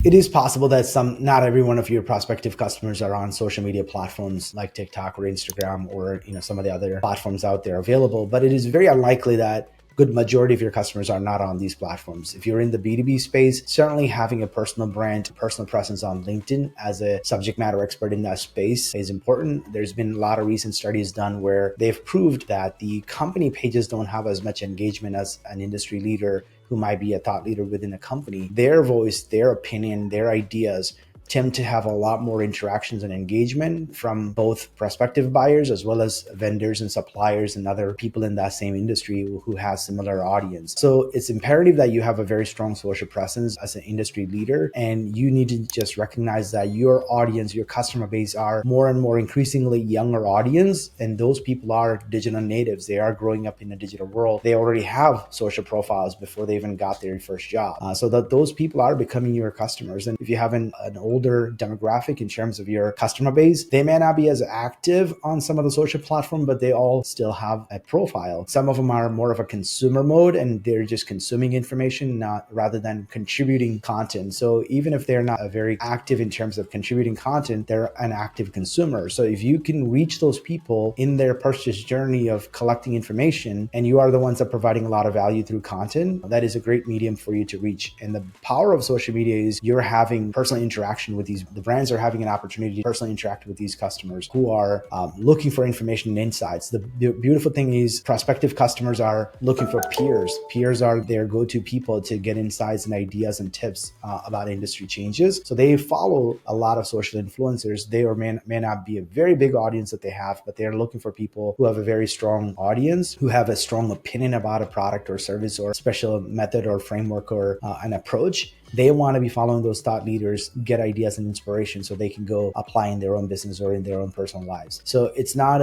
It is possible that not every one of your prospective customers are on social media platforms like TikTok or Instagram or some of the other platforms out there available, but it is very unlikely that good majority of your customers are not on these platforms. If you're in the B2B space, certainly having a personal brand, personal presence on LinkedIn as a subject matter expert in that space is important. There's been a lot of recent studies done where they've proved that the company pages don't have as much engagement as an industry leader who might be a thought leader within a company. Their voice, their opinion, their ideas tend to have a lot more interactions and engagement from both prospective buyers as well as vendors and suppliers and other people in that same industry who have similar audience. So it's imperative that you have a very strong social presence as an industry leader, and you need to just recognize that your audience, your customer base are more and more increasingly younger audience, and those people are digital natives. They are growing up in a digital world. They already have social profiles before they even got their first job. So that those people are becoming your customers. And if you have an older demographic in terms of your customer base, they may not be as active on some of the social platform, but they all still have a profile. Some of them are more of a consumer mode and they're just consuming information, not rather than contributing content. So even if they're not very active in terms of contributing content, they're an active consumer. So if you can reach those people in their purchase journey of collecting information, and you are the ones that are providing a lot of value through content, that is a great medium for you to reach. And the power of social media is you're having personal interaction with the brands are having an opportunity to personally interact with these customers who are looking for information and insights. The beautiful thing is prospective customers are looking for peers. Peers are their go-to people to get insights and ideas and tips about industry changes. So they follow a lot of social influencers. They or may not be a very big audience that they have, but they're looking for people who have a very strong audience, who have a strong opinion about a product or service or special method or framework or an approach. They want to be following those thought leaders, get ideas and inspiration so they can go apply in their own business or in their own personal lives. So it's not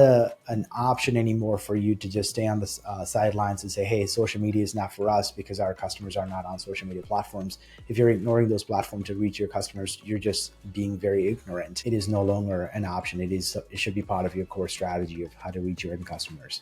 an option anymore for you to just stay on the sidelines and say, hey, social media is not for us because our customers are not on social media platforms. If you're ignoring those platforms to reach your customers, you're just being very ignorant. It is no longer an option. It should be part of your core strategy of how to reach your end customers.